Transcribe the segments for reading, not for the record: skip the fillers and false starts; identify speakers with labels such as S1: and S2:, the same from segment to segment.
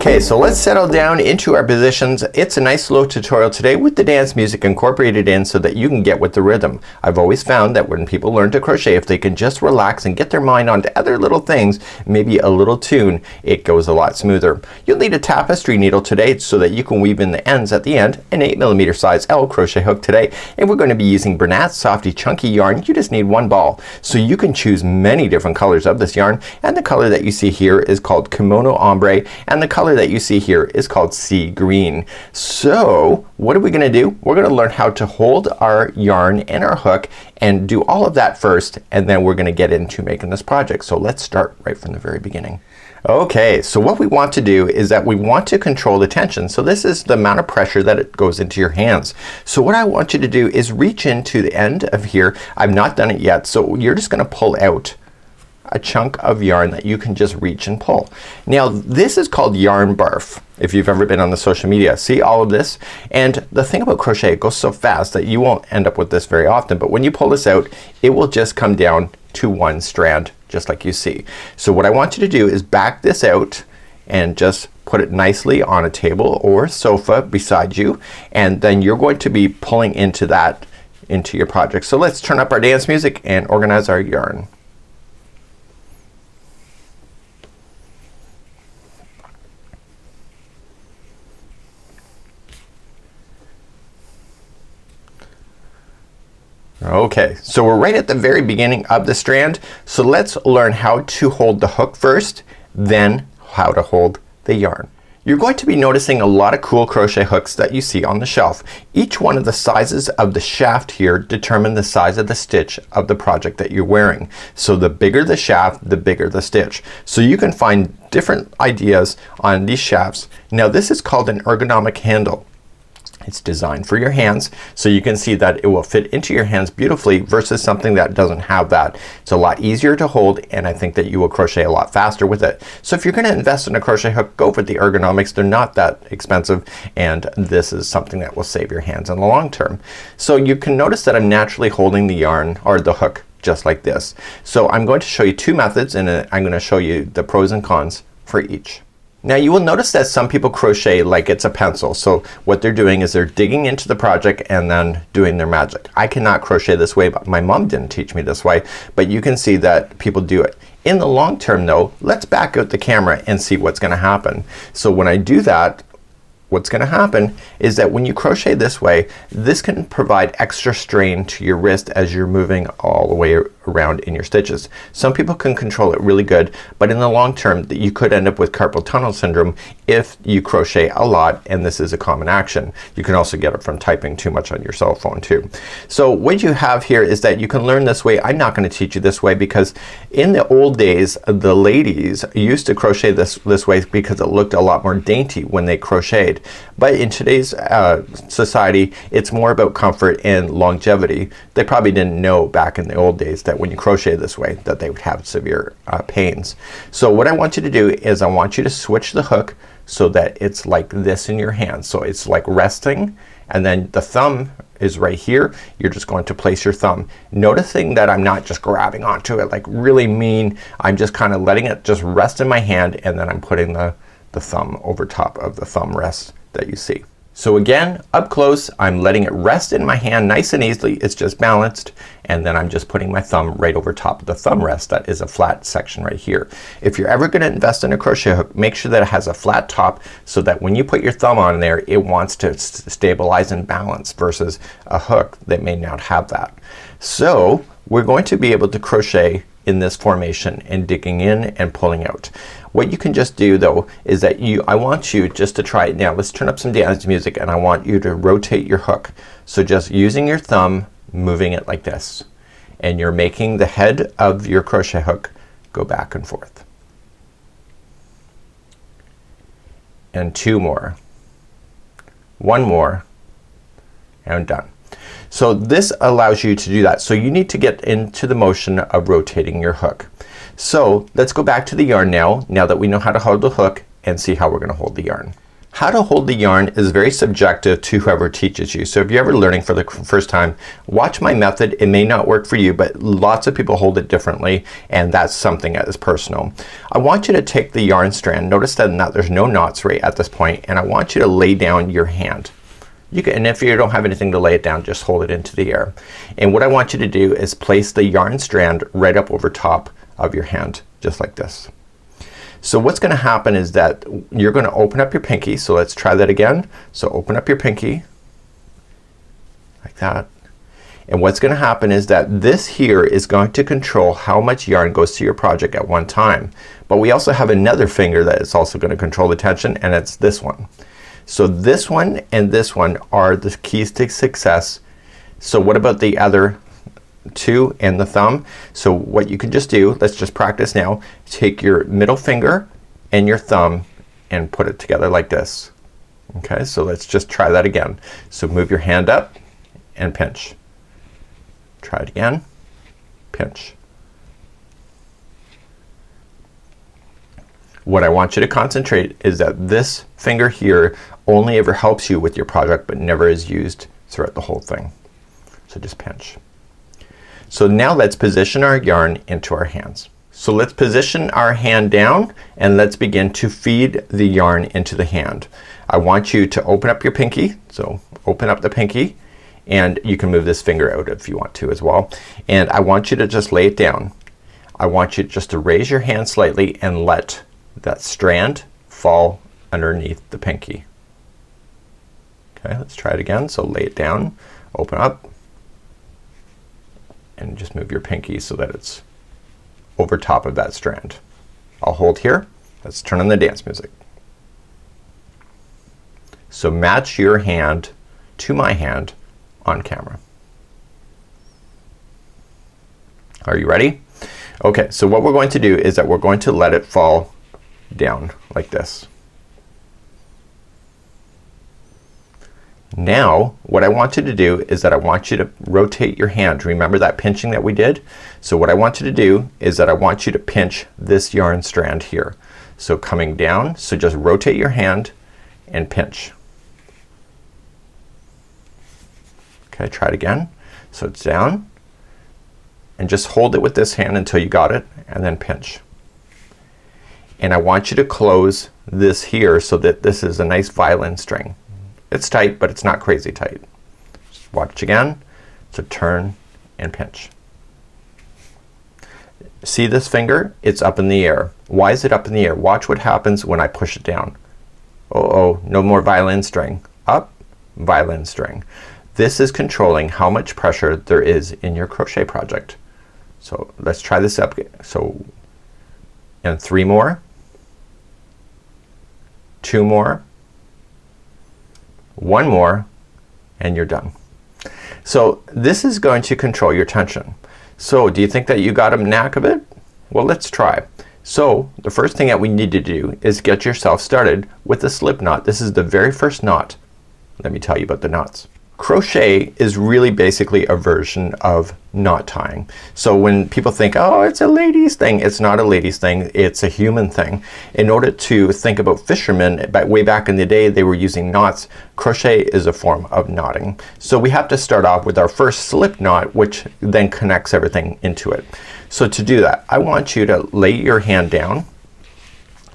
S1: Okay, so let's settle down into our positions. It's a nice slow tutorial today with the dance music incorporated in so that you can get with the rhythm. I've always found that when people learn to crochet, if they can just relax and get their mind onto other little things, maybe a little tune, it goes a lot smoother. You'll need a tapestry needle today so that you can weave in the ends at the end, an 8mm size L crochet hook today, and we're going to be using Bernat's Softy Chunky yarn. You just need one ball. So you can choose many different colors of this yarn, and the color that you see here is called Kimono Ombre, and the color that you see here is called Sea Green. So what are we going to do? We're going to learn how to hold our yarn and our hook and do all of that first, and then we're going to get into making this project. So let's start right from the very beginning. Okay, so what we want to do is that we want to control the tension. So this is the amount of pressure that it goes into your hands. So what I want you to do is reach into the end of here. I've not done it yet, so you're just going to pull out a chunk of yarn that you can just reach and pull. Now this is called yarn barf if you've ever been on the social media. See all of this? And the thing about crochet, it goes so fast that you won't end up with this very often, but when you pull this out it will just come down to one strand just like you see. So what I want you to do is back this out and just put it nicely on a table or sofa beside you, and then you're going to be pulling into that into your project. So let's turn up our dance music and organize our yarn. Okay, so we're right at the very beginning of the strand. So let's learn how to hold the hook first, then how to hold the yarn. You're going to be noticing a lot of cool crochet hooks that you see on the shelf. Each one of the sizes of the shaft here determine the size of the stitch of the project that you're wearing. So the bigger the shaft, the bigger the stitch. So you can find different ideas on these shafts. Now this is called an ergonomic handle. It's designed for your hands, so you can see that it will fit into your hands beautifully versus something that doesn't have that. It's a lot easier to hold, and I think that you will crochet a lot faster with it. So if you're going to invest in a crochet hook, go for the ergonomics. They're not that expensive, and this is something that will save your hands in the long term. So you can notice that I'm naturally holding the yarn or the hook just like this. So I'm going to show you two methods, and I'm going to show you the pros and cons for each. Now you will notice that some people crochet like it's a pencil. So what they're doing is they're digging into the project and then doing their magic. I cannot crochet this way, but my mom didn't teach me this way, but you can see that people do it. In the long term though, let's back out the camera and see what's going to happen. So when I do that, what's going to happen is that when you crochet this way, this can provide extra strain to your wrist as you're moving all the way around in your stitches. Some people can control it really good, but in the long term you could end up with carpal tunnel syndrome if you crochet a lot, and this is a common action. You can also get it from typing too much on your cell phone too. So what you have here is that you can learn this way. I'm not going to teach you this way because in the old days the ladies used to crochet this way because it looked a lot more dainty when they crocheted. But in today's society it's more about comfort and longevity. They probably didn't know back in the old days that when you crochet this way that they would have severe pains. So what I want you to do is I want you to switch the hook so that it's like this in your hand. So it's like resting, and then the thumb is right here. You're just going to place your thumb. Noticing that I'm not just grabbing onto it like really mean. I'm just kind of letting it just rest in my hand, and then I'm putting the thumb over top of the thumb rest that you see. So again, up close I'm letting it rest in my hand nice and easily. It's just balanced, and then I'm just putting my thumb right over top of the thumb rest. That is a flat section right here. If you're ever going to invest in a crochet hook, make sure that it has a flat top so that when you put your thumb on there it wants to stabilize and balance versus a hook that may not have that. So we're going to be able to crochet in this formation and digging in and pulling out. What you can just do though is that I want you just to try it now. Let's turn up some dance music, and I want you to rotate your hook. So just using your thumb, moving it like this, and you're making the head of your crochet hook go back and forth. And two more. One more, and done. So this allows you to do that. So you need to get into the motion of rotating your hook. So let's go back to the yarn now that we know how to hold the hook, and see how we're going to hold the yarn. How to hold the yarn is very subjective to whoever teaches you. So if you're ever learning for the first time, watch my method. It may not work for you, but lots of people hold it differently, and that's something that is personal. I want you to take the yarn strand. Notice that there's no knots right at this point, and I want you to lay down your hand. You can, and if you don't have anything to lay it down, just hold it into the air. And what I want you to do is place the yarn strand right up over top of your hand, just like this. So what's gonna happen is that you're gonna open up your pinky. So let's try that again. So open up your pinky like that. And what's gonna happen is that this here is going to control how much yarn goes to your project at one time. But we also have another finger that is also gonna control the tension, and it's this one. So this one and this one are the keys to success. So what about the other two and the thumb? So what you can just do, let's just practice now. Take your middle finger and your thumb and put it together like this. Okay, so let's just try that again. So move your hand up and pinch. Try it again. Pinch. What I want you to concentrate is that this finger here only ever helps you with your project, but never is used throughout the whole thing. So just pinch. So now let's position our yarn into our hands. So let's position our hand down and let's begin to feed the yarn into the hand. I want you to open up your pinky. So open up the pinky, and you can move this finger out if you want to as well. And I want you to just lay it down. I want you just to raise your hand slightly and let that strand fall underneath the pinky. Okay, let's try it again. So lay it down, open up, and just move your pinky so that it's over top of that strand. I'll hold here. Let's turn on the dance music. So match your hand to my hand on camera. Are you ready? Okay, so what we're going to do is that we're going to let it fall down like this. Now what I want you to do is that I want you to rotate your hand. Remember that pinching that we did? So what I want you to do is that I want you to pinch this yarn strand here. So coming down, so just rotate your hand and pinch. Okay, try it again. So it's down, and just hold it with this hand until you got it, and then pinch. And I want you to close this here so that this is a nice violin string. It's tight, but it's not crazy tight. Just watch again. So turn and pinch. See this finger? It's up in the air. Why is it up in the air? Watch what happens when I push it down. Oh, no more violin string. Up, violin string. This is controlling how much pressure there is in your crochet project. So let's try this up. So, and 3 more, 2 more, 1 more, and you're done. So this is going to control your tension. So do you think that you got a knack of it? Well, let's try. So the first thing that we need to do is get yourself started with a slip knot. This is the very first knot. Let me tell you about the knots. Crochet is really basically a version of knot tying. So when people think, oh, it's a ladies thing, it's not a ladies thing, it's a human thing. In order to think about fishermen, way back in the day they were using knots. Crochet is a form of knotting. So we have to start off with our first slip knot, which then connects everything into it. So to do that, I want you to lay your hand down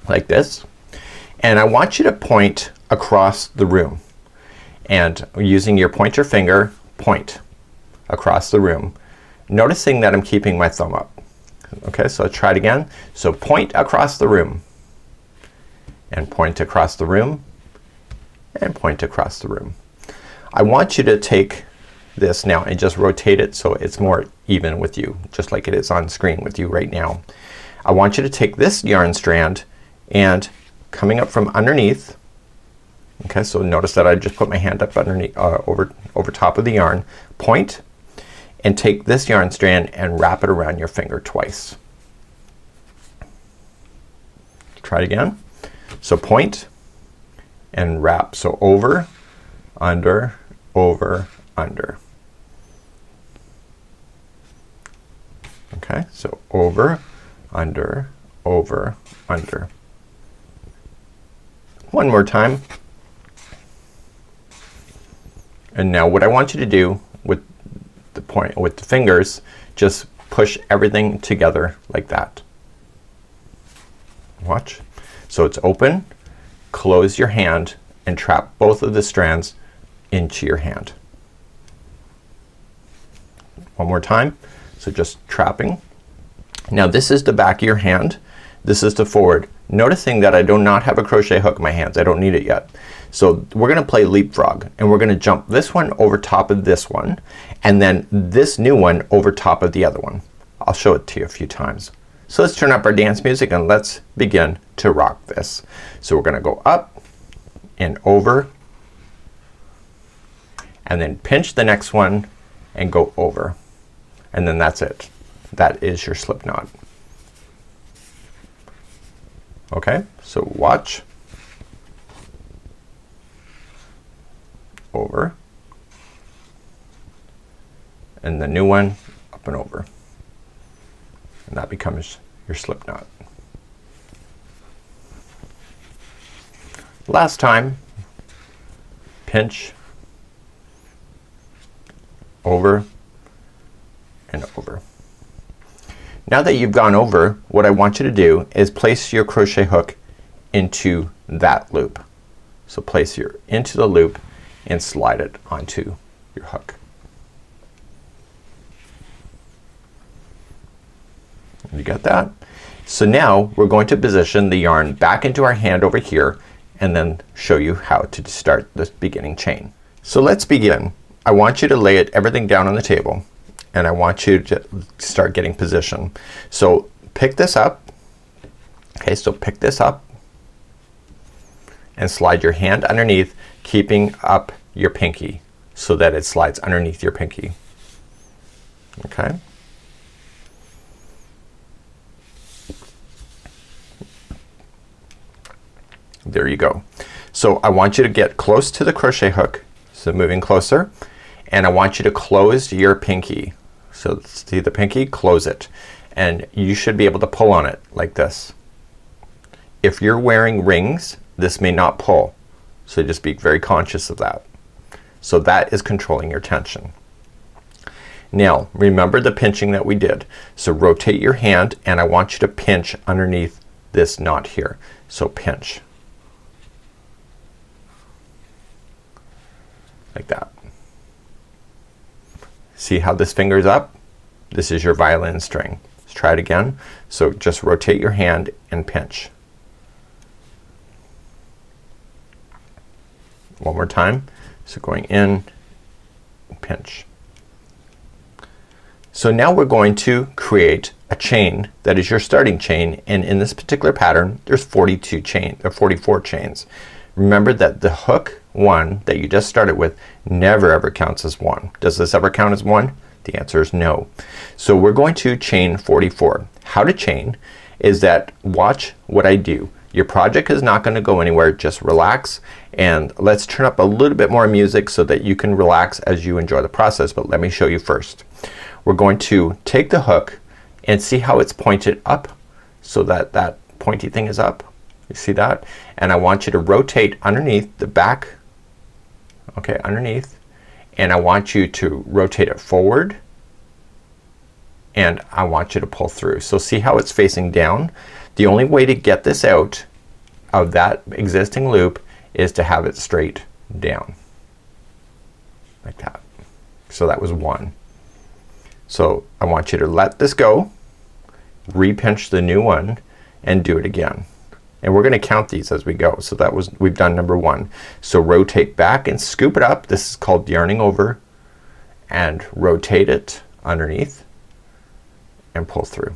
S1: like this, and I want you to point across the room. And using your pointer finger, point across the room, noticing that I'm keeping my thumb up. Okay, so let's try it again. So point across the room, and point across the room, and point across the room. I want you to take this now and just rotate it so it's more even with you, just like it is on screen with you right now. I want you to take this yarn strand and coming up from underneath. Okay, so notice that I just put my hand up underneath, over top of the yarn. Point and take this yarn strand and wrap it around your finger twice. Try it again. So point and wrap. So over, under, over, under. Okay, so over, under, over, under. One more time. And now what I want you to do with the fingers, just push everything together like that. Watch. So it's open, close your hand and trap both of the strands into your hand. One more time. So just trapping. Now this is the back of your hand. This is the forward. Noticing that I do not have a crochet hook in my hands. I don't need it yet. So we're gonna play leapfrog and we're gonna jump this one over top of this one and then this new one over top of the other one. I'll show it to you a few times. So let's turn up our dance music and let's begin to rock this. So we're gonna go up and over and then pinch the next one and go over. And then that's it. That is your slip knot. Okay, so watch. Over. And the new one up and over. And that becomes your slip knot. Last time, pinch, over and over. Now that you've gone over, what I want you to do is place your crochet hook into that loop. So place your into the loop and slide it onto your hook. You got that? So now we're going to position the yarn back into our hand over here and then show you how to start this beginning chain. So let's begin. I want you to lay everything down on the table and I want you to start getting position. So pick this up. Okay, so pick this up and slide your hand underneath, keeping up your pinky so that it slides underneath your pinky. Okay. There you go. So I want you to get close to the crochet hook. So moving closer. And I want you to close your pinky. So see the pinky? Close it. And you should be able to pull on it like this. If you're wearing rings, this may not pull. So just be very conscious of that. So that is controlling your tension. Now remember the pinching that we did. So rotate your hand and I want you to pinch underneath this knot here. So pinch. Like that. See how this finger's up? This is your violin string. Let's try it again. So just rotate your hand and pinch. One more time. So going in, pinch. So now we're going to create a chain that is your starting chain, and in this particular pattern there's 44 chains. Remember that the hook one that you just started with never ever counts as one. Does this ever count as one? The answer is no. So we're going to chain 44. How to chain is that watch what I do. Your project is not gonna go anywhere. Just relax and let's turn up a little bit more music so that you can relax as you enjoy the process, but let me show you first. We're going to take the hook and see how it's pointed up so that that pointy thing is up. You see that? And I want you to rotate underneath the back, okay, underneath, and I want you to rotate it forward and I want you to pull through. So see how it's facing down? The only way to get this out of that existing loop is to have it straight down like that. So that was one. So I want you to let this go, re-pinch the new one and do it again. And we're gonna count these as we go. So that was, we've done number one. So rotate back and scoop it up. This is called yarning over, and rotate it underneath and pull through.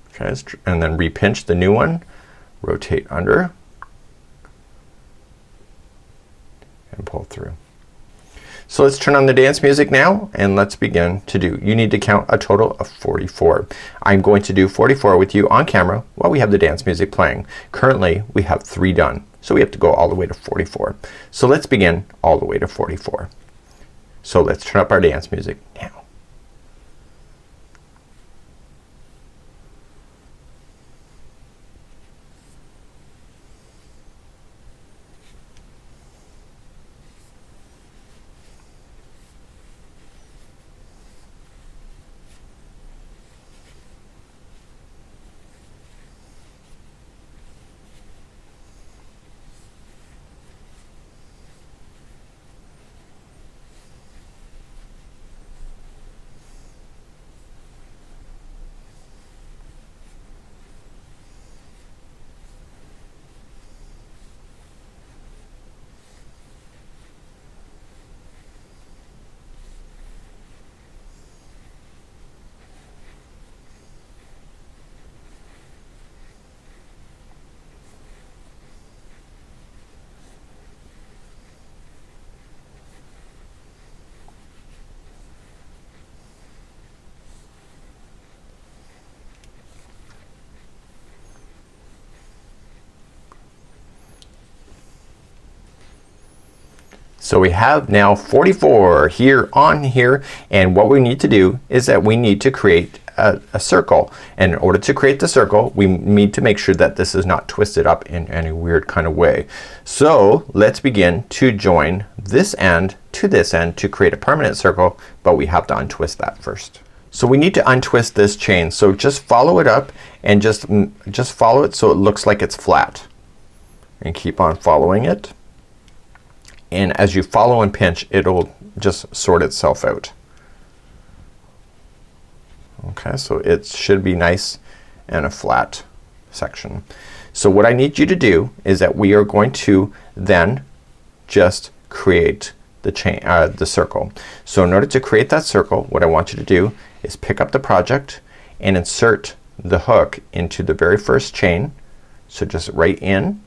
S1: Okay, and then re-pinch the new one, rotate under and pull through. So let's turn on the dance music now and let's begin to do. You need to count a total of 44. I'm going to do 44 with you on camera while we have the dance music playing. Currently we have 3 done. So we have to go all the way to 44. So let's begin all the way to 44. So let's turn up our dance music now. So we have now 44 here on here, and what we need to do is that we need to create a circle, and in order to create the circle we need to make sure that this is not twisted up in any weird kind of way. So let's begin to join this end to this end to create a permanent circle, but we have to untwist that first. So we need to untwist this chain, so just follow it up and just follow it so it looks like it's flat, and keep on following it, and as you follow and pinch it'll just sort itself out. Okay, so it should be nice and a flat section. So what I need you to do is that we are going to then just create the chain, the circle. So in order to create that circle, what I want you to do is pick up the project and insert the hook into the very first chain. So just right in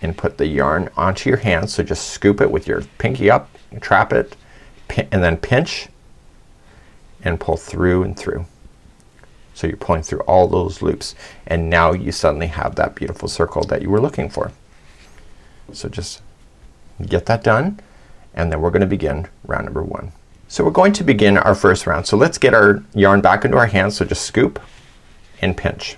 S1: and put the yarn onto your hand. So just scoop it with your pinky up, trap it, and then pinch and pull through and through. So you're pulling through all those loops, and now you suddenly have that beautiful circle that you were looking for. So just get that done, and then we're gonna begin round number 1. So we're going to begin our first round. So let's get our yarn back into our hands. So just scoop and pinch.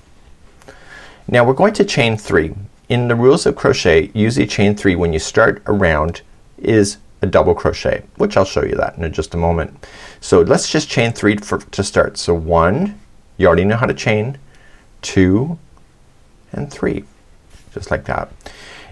S1: Now we're going to chain 3. In the rules of crochet, usually chain 3 when you start a round is a double crochet, which I'll show you that in just a moment. So let's just chain 3 to start. So 1, you already know how to chain, 2 and 3, just like that.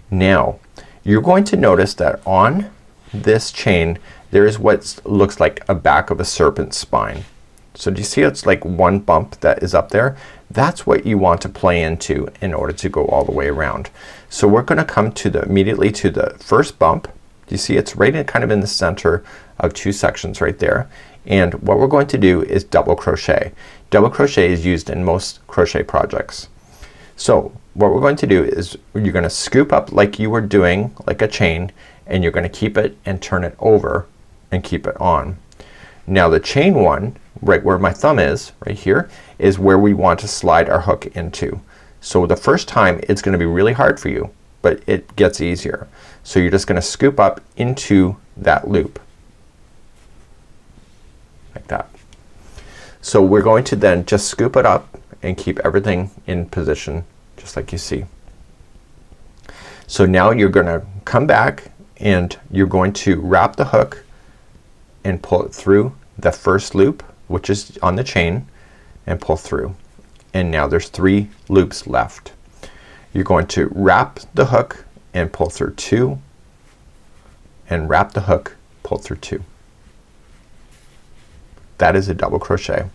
S1: Now you're going to notice that on this chain there is what looks like a back of a serpent spine. So do you see it's like one bump that is up there? That's what you want to play into in order to go all the way around. So we're gonna come to immediately to the first bump. You see it's right in kind of in the center of 2 sections right there, and what we're going to do is double crochet. Double crochet is used in most crochet projects. So what we're going to do is you're gonna scoop up like you were doing like a chain, and you're gonna keep it and turn it over and keep it on. Now the chain 1 right where my thumb is right here is where we want to slide our hook into. So the first time it's gonna be really hard for you, but it gets easier. So you're just gonna scoop up into that loop like that. So we're going to then just scoop it up and keep everything in position just like you see. So now you're gonna come back and you're going to wrap the hook and pull it through the first loop, which is on the chain, and pull through. And now there's 3 loops left. You're going to wrap the hook and pull through 2, and wrap the hook, pull through 2. That is a double crochet.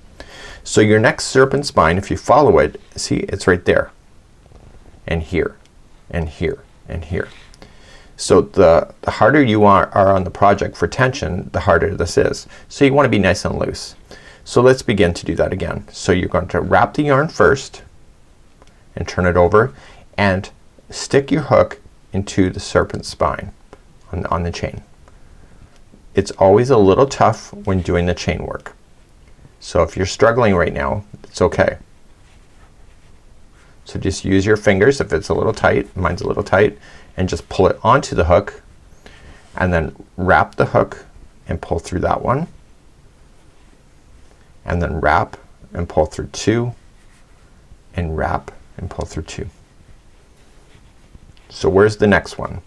S1: So your next serpent spine, if you follow it, see it's right there, and here, and here, and here. So the harder you are on the project for tension, the harder this is. So you want to be nice and loose. So let's begin to do that again. So you're going to wrap the yarn first and turn it over and stick your hook into the serpent spine on the chain. It's always a little tough when doing the chain work. So if you're struggling right now, it's okay. So just use your fingers if it's a little tight, mine's a little tight, and just pull it onto the hook, and then wrap the hook and pull through that one, and then wrap and pull through 2, and wrap and pull through 2. So where's the next one?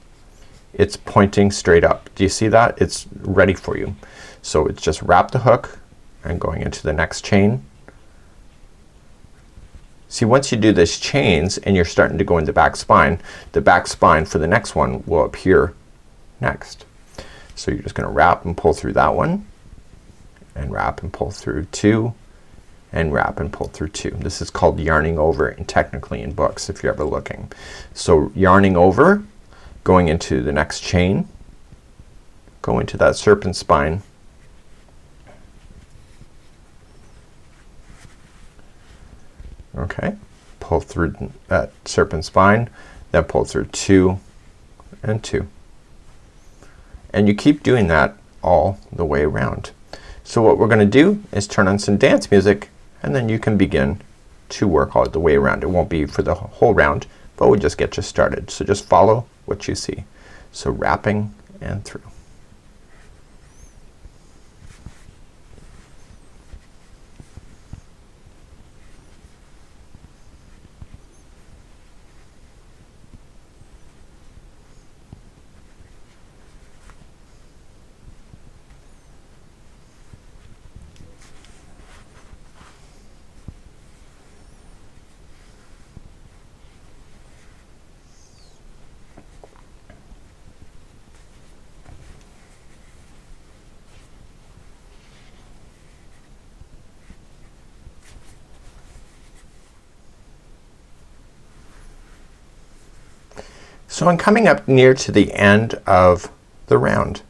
S1: It's pointing straight up. Do you see that? It's ready for you. So it's just wrap the hook and going into the next chain. See, once you do this chains and you're starting to go into the back spine for the next one will appear next. So you're just gonna wrap and pull through that one, and wrap and pull through 2, and wrap and pull through 2. This is called yarning over, and technically in books if you're ever looking. So yarning over, going into the next chain, go into that serpent spine, okay, pull through that serpent spine, then pull through 2 and 2, and you keep doing that all the way around. So what we're gonna do is turn on some dance music, and then you can begin to work all the way around. It won't be for the whole round, but we'll just get you started. So just follow what you see. So wrapping and through. So I'm coming up near to the end of the round.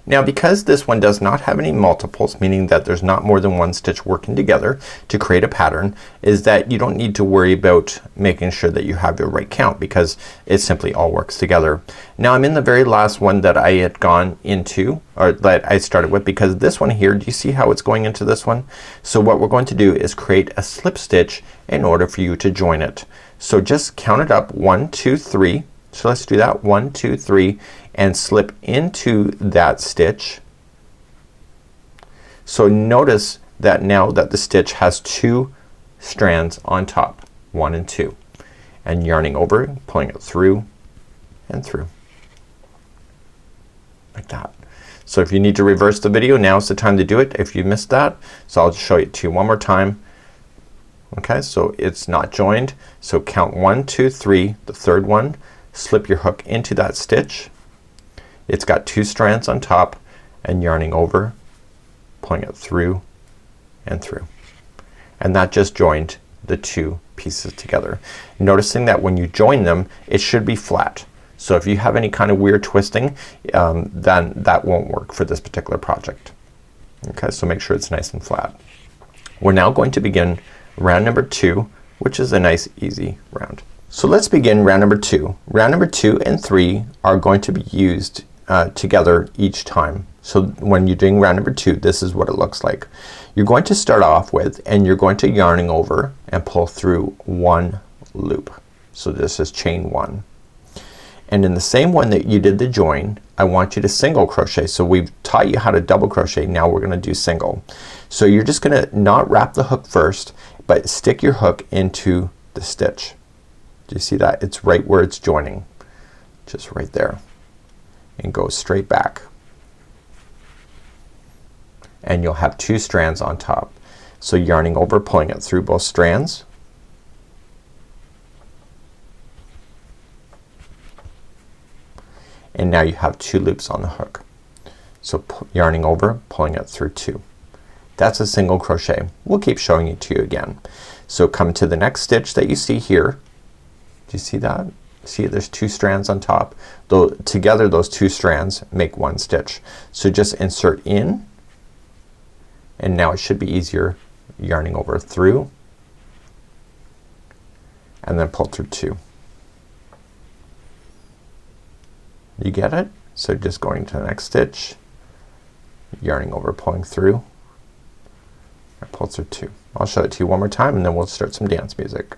S1: Now because this one does not have any multiples, meaning that there's not more than one stitch working together to create a pattern, is that you don't need to worry about making sure that you have your right count because it simply all works together. Now I'm in the very last one that I had gone into, or that I started with, because this one here, do you see how it's going into this one? So what we're going to do is create a slip stitch in order for you to join it. So just count it up, 1 2 3. So let's do that, 1 2 3, and slip into that stitch. So notice that now that the stitch has 2 strands on top, 1 and 2, and yarning over, pulling it through and through like that. So if you need to reverse the video, now's the time to do it if you missed that. So I'll just show it to you one more time. Okay, so it's not joined, so count 1 2 3, the third one, slip your hook into that stitch. It's got 2 strands on top, and yarning over, pulling it through and through, and that just joined the 2 pieces together. Noticing that when you join them it should be flat. So if you have any kind of weird twisting, then that won't work for this particular project. Okay, so make sure it's nice and flat. We're now going to begin round number 2, which is a nice easy round. So let's begin round number 2. Round number 2 and 3 are going to be used together each time. So when you're doing round number 2, this is what it looks like. You're going to start off with, and you're going to yarning over and pull through 1 loop. So this is chain 1. And in the same one that you did the join, I want you to single crochet. So we've taught you how to double crochet, now we're gonna do single. So you're just gonna not wrap the hook first, but stick your hook into the stitch. Do you see that? It's right where it's joining, just right there, and go straight back, and you'll have 2 strands on top. So yarning over, pulling it through both strands, and now you have 2 loops on the hook. So yarning over, pulling it through 2. That's a single crochet. We'll keep showing it to you again. So come to the next stitch that you see here. Do you see that? See, there's 2 strands on top. Though together those 2 strands make 1 stitch. So just insert in, and now it should be easier, yarning over through, and then pull through 2. You get it? So just going to the next stitch, yarning over, pulling through, and pull through 2. I'll show it to you one more time and then we'll start some dance music.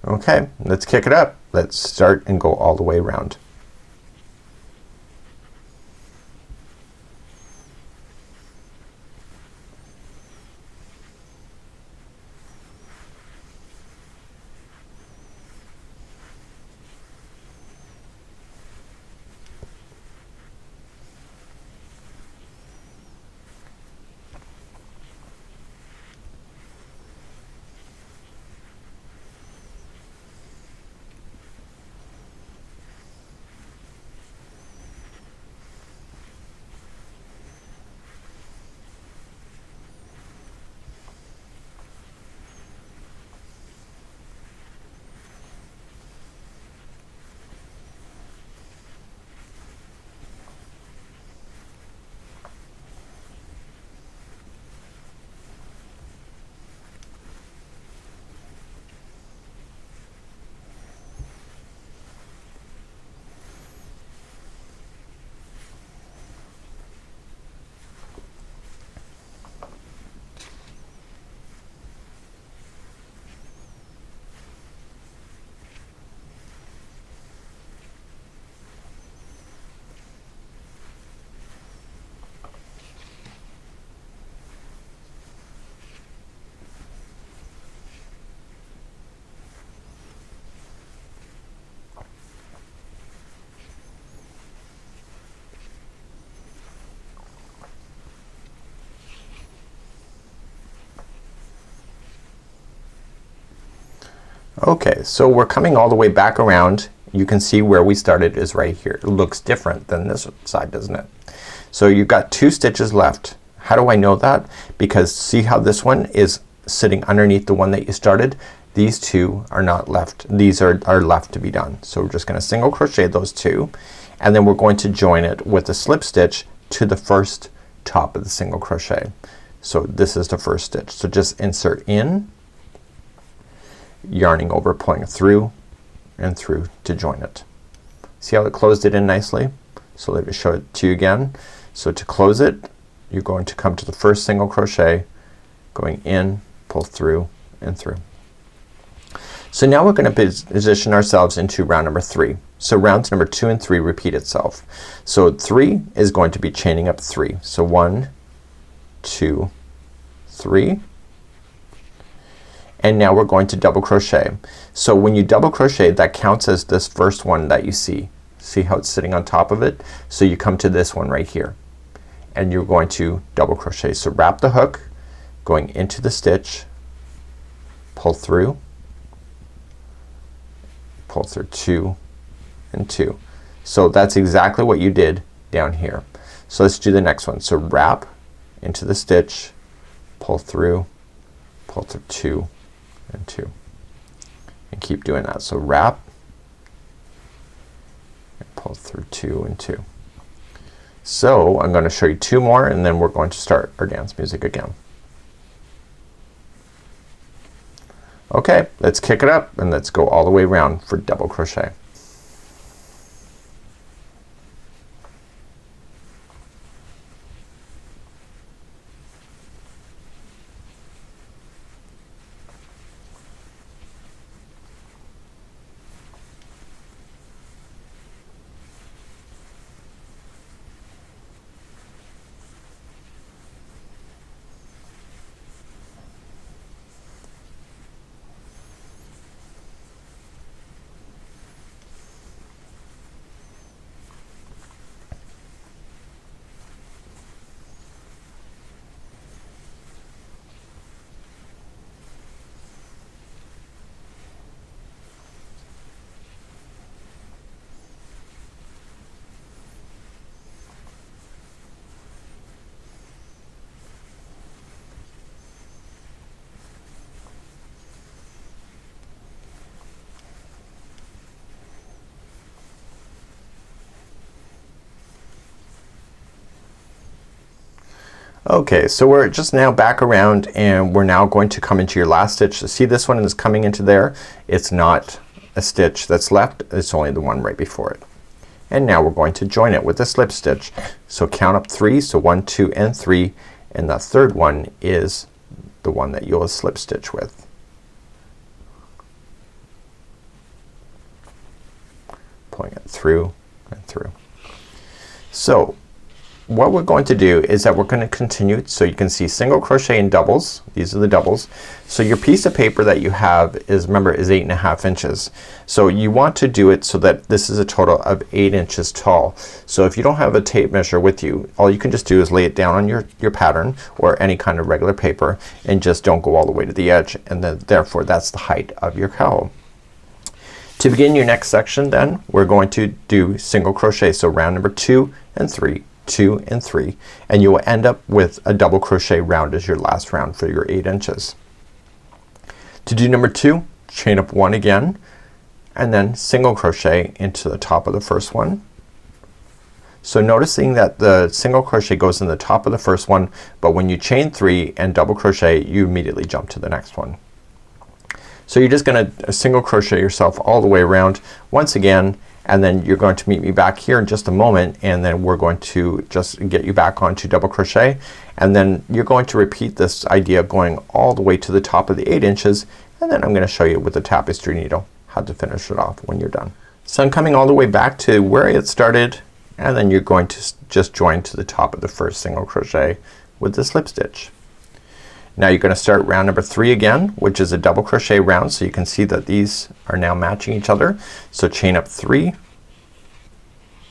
S1: Okay, let's kick it up. Let's start and go all the way around. Okay, so we're coming all the way back around. You can see where we started is right here. It looks different than this side, doesn't it? So you've got 2 stitches left. How do I know that? Because see how this one is sitting underneath the one that you started? These 2 are not left. These are left to be done. So we're just gonna single crochet those 2 and then we're going to join it with a slip stitch to the first top of the single crochet. So this is the first stitch. So just insert in, yarning over, pulling through and through to join it. See how it closed it in nicely? So let me show it to you again. So to close it, you're going to come to the first single crochet, going in, pull through and through. So now we're gonna position ourselves into round number 3. So rounds number 2 and 3 repeat itself. So 3 is going to be chaining up 3. So 1, 2, 3. And now we're going to double crochet. So when you double crochet, that counts as this first one that you see. See how it's sitting on top of it? So you come to this one right here and you're going to double crochet. So wrap the hook, going into the stitch, pull through, pull through 2 and 2. So that's exactly what you did down here. So let's do the next one. So wrap into the stitch, pull through 2 and 2 and keep doing that. So wrap and pull through 2 and 2. So I'm gonna show you 2 more and then we're going to start our dance music again. Okay, let's kick it up and let's go all the way around for double crochet. Okay, so we're just now back around and we're now going to come into your last stitch. So see this one is coming into there. It's not a stitch that's left, it's only the one right before it. And now we're going to join it with a slip stitch. So count up 3, so 1, 2 and 3, and the third one is the one that you'll slip stitch with. Pulling it through and through. So what we're going to do is that we're going to continue. So you can see single crochet in doubles. These are the doubles. So your piece of paper that you have is, remember, is 8.5 inches. So you want to do it so that this is a total of 8 inches tall. So if you don't have a tape measure with you, all you can just do is lay it down on your pattern or any kind of regular paper and just don't go all the way to the edge, and then therefore that's the height of your cowl. To begin your next section then, we're going to do single crochet. So round number 2 and 3. 2 and 3, and you will end up with a double crochet round as your last round for your 8 inches. To do number 2, chain up 1 again and then single crochet into the top of the first one. So noticing that the single crochet goes in the top of the first one, but when you chain 3 and double crochet you immediately jump to the next one. So you're just gonna single crochet yourself all the way around once again, and then you're going to meet me back here in just a moment, and then we're going to just get you back onto double crochet, and then you're going to repeat this idea going all the way to the top of the 8 inches, and then I'm gonna show you with the tapestry needle how to finish it off when you're done. So I'm coming all the way back to where it started, and then you're going to just join to the top of the first single crochet with the slip stitch. Now you're gonna start round number 3 again, which is a double crochet round, so you can see that these are now matching each other. So chain up 3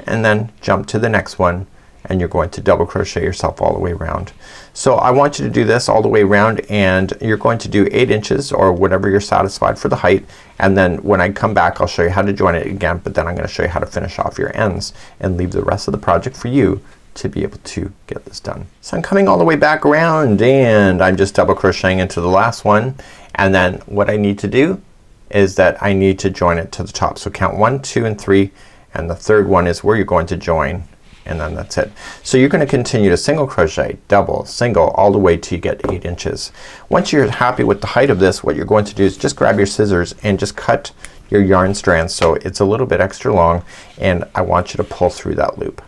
S1: and then jump to the next one and you're going to double crochet yourself all the way around. So I want you to do this all the way around, and you're going to do 8 inches or whatever you're satisfied for the height, and then when I come back I'll show you how to join it again, but then I'm gonna show you how to finish off your ends and leave the rest of the project for you to be able to get this done. So I'm coming all the way back around, and I'm just double crocheting into the last one, and then what I need to do is that I need to join it to the top. So count 1, 2, and 3, and the third one is where you're going to join, and then that's it. So you're gonna continue to single crochet, double, single, all the way till you get 8 inches. Once you're happy with the height of this, what you're going to do is just grab your scissors and just cut your yarn strands so it's a little bit extra long, and I want you to pull through that loop.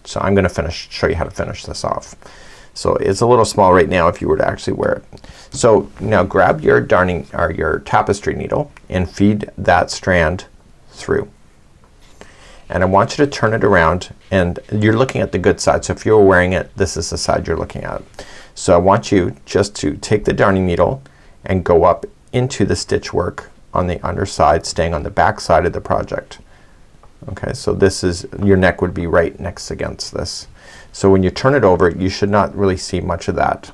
S1: So I'm gonna show you how to finish this off. So it's a little small right now if you were to actually wear it. So now grab your darning or your tapestry needle and feed that strand through. And I want you to turn it around, and you're looking at the good side. So if you're wearing it, this is the side you're looking at. So I want you just to take the darning needle and go up into the stitch work on the underside, staying on the back side of the project. Okay, so this is, your neck would be right next against this. So when you turn it over, you should not really see much of that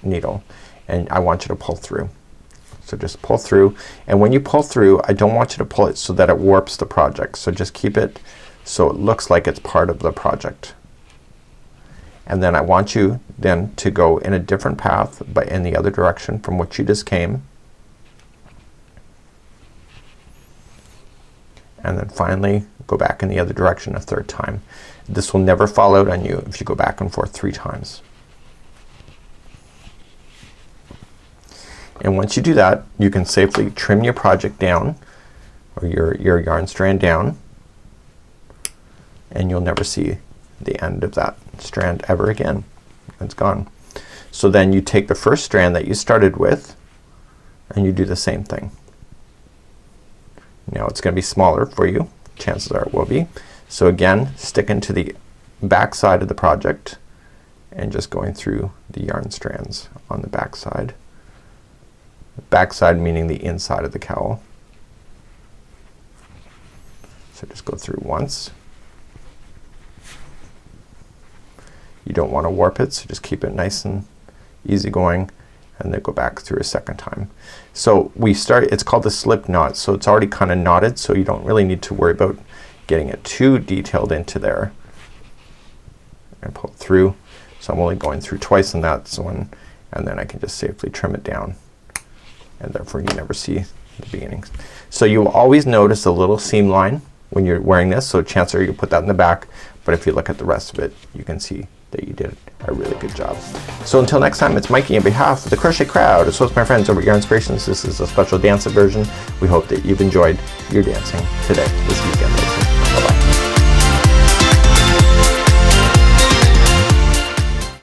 S1: needle, and I want you to pull through. So just pull through, and when you pull through, I don't want you to pull it so that it warps the project. So just keep it so it looks like it's part of the project. And then I want you then to go in a different path, but in the other direction from which you just came. And then finally go back in the other direction a third time. This will never fall out on you if you go back and forth 3 times. And once you do that, you can safely trim your project down, or your yarn strand down, and you'll never see the end of that strand ever again. It's gone. So then you take the first strand that you started with and you do the same thing. Now it's gonna be smaller for you. Chances are it will be. So again, sticking to the back side of the project and just going through the yarn strands on the back side. Back side meaning the inside of the cowl. So just go through once. You don't want to warp it, so just keep it nice and easy going, and then go back through a second time. So we start, it's called the slip knot, so it's already kind of knotted, so you don't really need to worry about getting it too detailed into there. And pull it through. So I'm only going through twice in that one, and then I can just safely trim it down, and therefore you never see the beginnings. So you will always notice a little seam line when you're wearing this, so chances are you put that in the back, but if you look at the rest of it, you can see that you did a really good job. So until next time, it's Mikey on behalf of the Crochet Crowd, as well as my friends over at Yarn Inspirations. This is a special dance version. We hope that you've enjoyed your dancing today, this weekend.